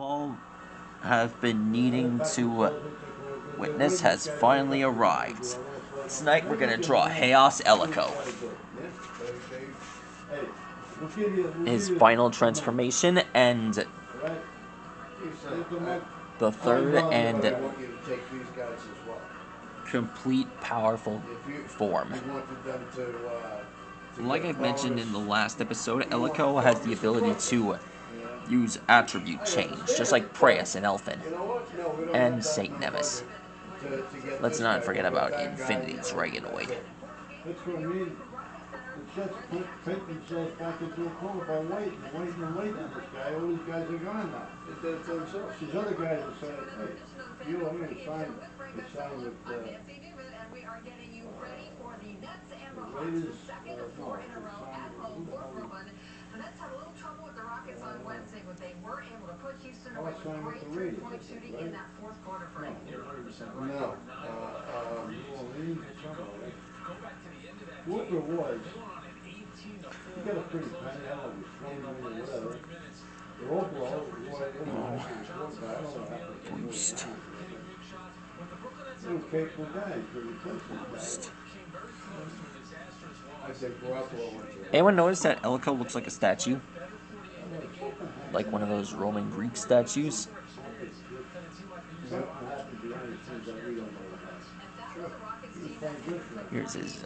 all have been needing to witness has finally arrived. Tonight we're going to draw Haos Elico. His final transformation and the third and complete powerful form. Like I mentioned in the last episode, Elico has the ability to use attribute change, just like Preus and Elfin, and Saint Nemes. Let's not forget about Infinity's Reganoid. That's what I mean. The Jets take themselves back into a corner by waiting on this guy. All these guys are gone now. They did it to themselves. These other guys will say, hey, you want me to sign with, Raiders, The Nets had a little trouble with the Rockets on Wednesday, but they were able to put Houston away with great three-point shooting in that fourth quarter frame. You're 100% right. No. Whoever it was, he got a pretty penny. I don't know, 20 million or whatever. They're all Boost. Little capable guy to replace him. Anyone notice that Elico looks like a statue? Like one of those Roman Greek statues? Here's his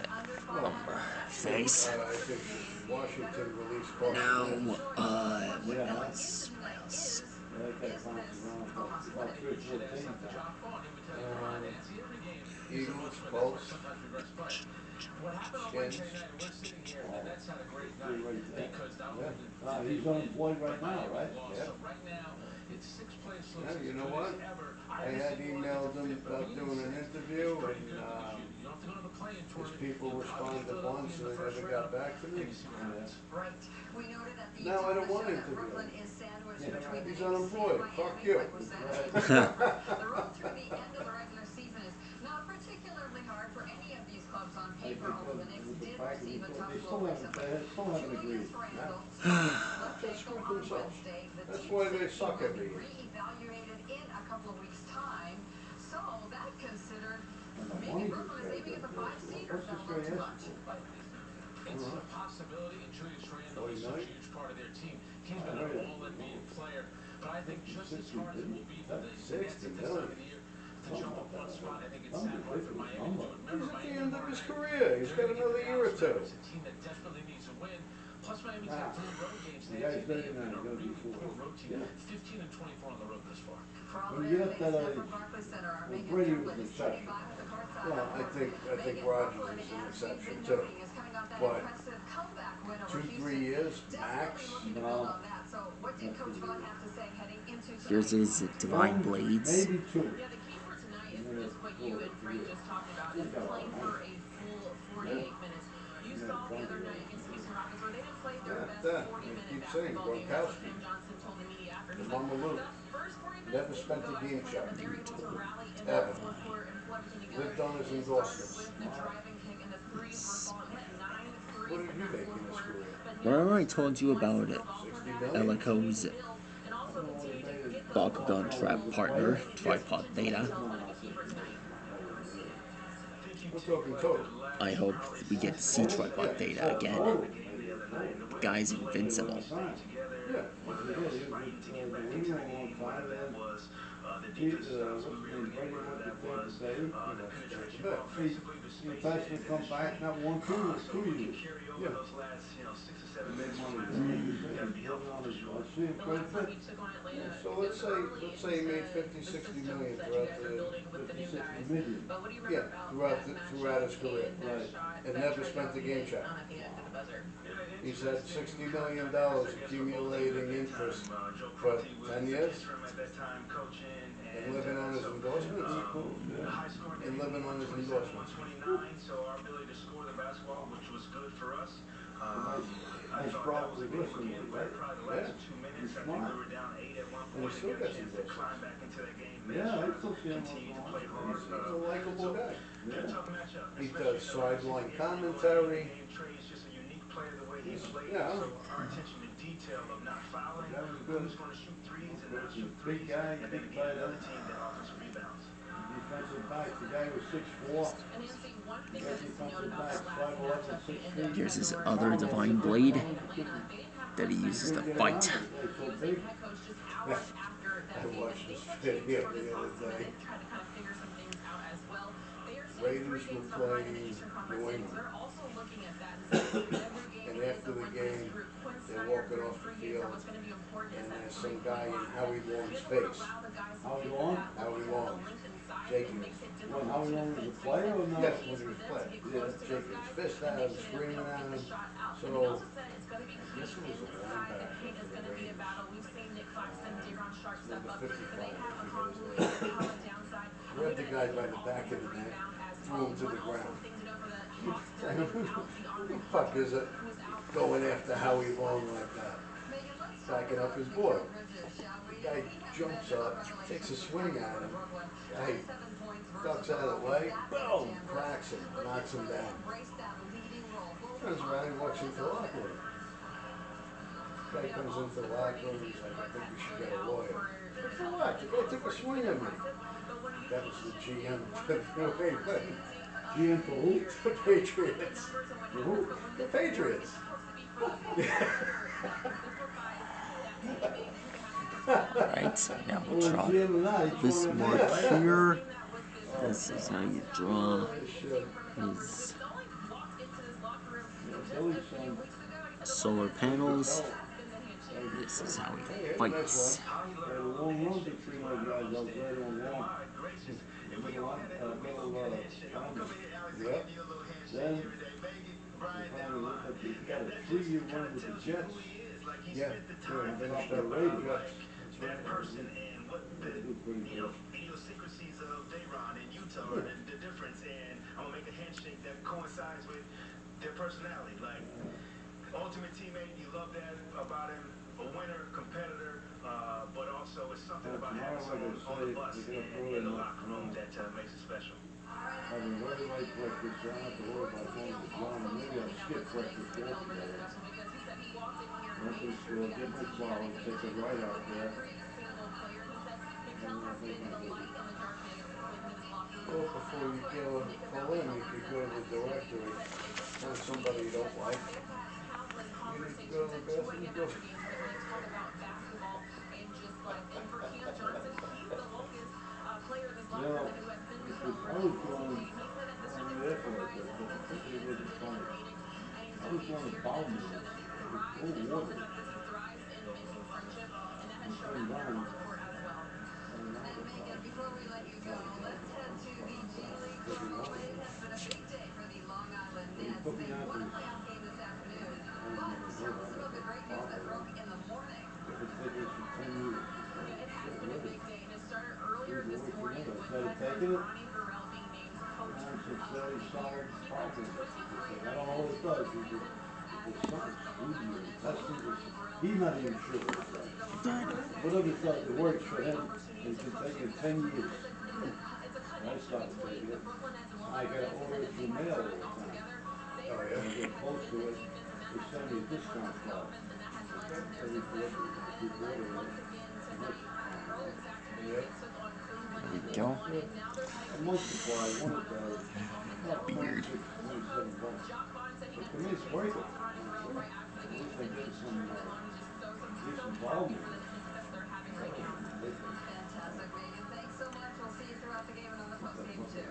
face. Now, what else? Eagles, Colts, Skins. He's unemployed right now, right? Yeah. Yeah, you know what? I had emailed him about doing an interview, and his people responded once, and they never got back to me. Now I don't want to interview him. He's unemployed. Fuck you. That's why they suck at me. It's a possibility, and Julius Randle is such a huge part of their team. He's been an all-NBA player, but I think just as hard as it will be for the Nets at this time of the year to jump up one spot, I think it's sad for Miami to remember He's at the end of his career. He's got another year or two. It's a team that desperately needs a win. Plus, Miami's got 3 road games. They have been a really poor road team. 15 and 24 on the road thus far. When you get up that Brady was an exception. Well, I think Rodgers is an exception too. But 2-3 years max. No. Here's his Divine Blades. Maybe 2. Yeah, the key for tonight is what you and Frank just talked about, is playing for a full 48 minutes. You saw the other night against the Houston Rockets where they didn't play their best 40-minute basketball game. That's what Tim Johnson told the media after. He said, the first 40 minutes Never spent a game shot. but they were able to rally in that fourth quarter and plug them together. Lived on his endorsements. With the driving kick and the threes were falling. He had 9 threes What did in you that make in fourth this quarter. career? Remember I told you about it? 60 million? Elico's Bakugan Trap partner, Tripod Theta. We're talking total. I hope we get to see Tripod Theta again. The guy's invincible. He's actually come back not 2 years. Yeah. So let's say he made 50-60 million throughout his career. Right. And never spent a game check. He's had $60 million accumulating interest for 10 years. And living on his endorsements. And living on his endorsements. So our ability to score the basketball, which was good for us. Nice drop with this one, right? Yeah. He's smart. And he still gets his endorsements. Yeah, I still see him on. He's a likable guy. Yeah. He does sideline commentary. Yeah. detail of not fouling, That was good. who's going to shoot threes and not shoot Big threes, guy, and then big again tight another end. team that offers rebounds. Defensive backs. The guy was 6'4". And Nancy, one thing Yeah, that's noted defensive about backs, that last 5'11", matchup, 6 they ended feet. up Here's his ignoring other all the divine Atlanta. blade They didn't have that he much uses to time. fight. He was named head coach just hours after that I game. watched Things this have changed video for his the other Hawks team, and day. they've tried to kind of figure some things out as well. They are sitting Raiders 3 were games behind in the playing Eastern Conference New standings. England. They're also looking at that and saying every game And is after a the win for this game, group. Quinn they're Snyder walking during off the pregame said field, what's going to be important is and that there's some 3-point guy in line. Howie Long's He doesn't want to face. allow the guys to Howie get Long? that look Howie because of Long. the length and size. It Jenkins. makes it When difficult Howie to Long was defend. a So he player said or no? the Yeah, key when is he for was them to playing. get Yeah, close to those Jenkins guys fist and at make him, sure screaming they don't at get the him. shot out. So, But he also said it's going to be I key guess it was a inside the linebacker paint. for It's the going to be a Raiders. battle. We've seen Nick Claxton, De'Ron Sharp step Number up, but 55, they have I a forget his continuity name. there on the downside. Grabbed the guy by the back of Offensive the neck, rebound as threw well. him to One the also ground. thing to know for the Hawks, they're Who without DeAndre the fuck Hunter, is it who is out for going the after Howie Long like that? Backing up his boy. The guy jumps up, takes a swing at him. Guy ducks out of the way, boom, cracks him, knocks him down. Turns around and walks into the locker room. Guy comes into the locker room, he's like, I think we should get a lawyer. But for what? The guy took a swing at me. That was the GM for the New England. GM for who? The Patriots. For who? The Patriots. Right, now we Well, draw GM and I, this one mark right? here. This is how you draw Shit. his Yeah, Billy's son. solar panels. This is how he Hey, fights. had a long run between those guys out there on long. Yep. Then, he got a 3-year run with the Jets. Yeah, finished up the Raiders. That's right. Person and what the idiosyncrasies of Dayron in Utah and the difference, and I'm gonna make a handshake that coincides with their personality. Like ultimate teammate, you love that about him. A winner, competitor, but also it's something about having someone on the bus in the locker room that makes it special. Having very light breakfast, so I don't have to worry about going to John. Maybe I'll skip breakfast altogether. Nothing store, get my flowers, take a ride out there. Well, before you go call in, you could go to the directory, find somebody you don't like. You need to go to the bathroom, go. No, I was going on the airport, but the company wasn't funny. I was going to Balmain, it was full of water. And come down, Before we let you go, let's head to the G League Hallway. Has been a big day for the Long Island Nets. They won a playoff game this afternoon. But tell us about the great news that broke in the morning. different tickets for 10 years. It has been a big day, and it started earlier Good this Lord, morning I with started veteran taking it. Ronnie Burrell being named coach Now it's a of very the solid year. He went project. 23 I don't know what it does. It's something screwy or testing. He's not even sure what it does. Whatever it does, it works for him. He's been taking it 10 years. I started taking it. I got to order it through mail all the time. Oh, When I get close to it, they send me a discount card. Every delivery, I keep ordering it. And that's There we go. a month supply, one a day. About Beard. 26, 27 bucks. But to me, it's worth it. At least I get some decent volume. Fantastic, Megan. Thanks so much. We'll see you throughout the game and on the postgame, too.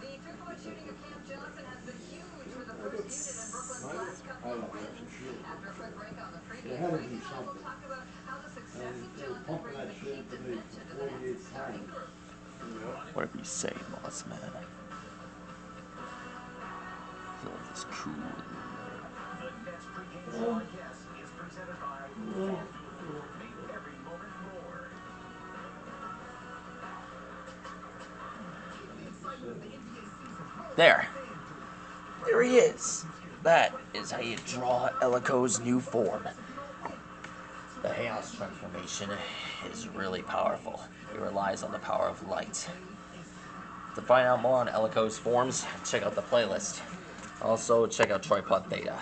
The 3-point shooting of Cam Johnson has been huge for the first unit in Brooklyn's last couple of wins. After a quick break on the pregame They had to do breakdown, we'll something. talk about how the success And of they were Johnson pumping brings that the shit Heat into me dimension to for the Nets' 48 starting times. group. Whatever you say, boss man. I feel like it's cool. The Nets pregame broadcast is presented by FanDuel. Make every moment more. There. There he is. That is how you draw Elico's new form. The Haos transformation is really powerful. It relies on the power of light. To find out more on Elico's forms, check out the playlist. Also, check out Tripod Theta.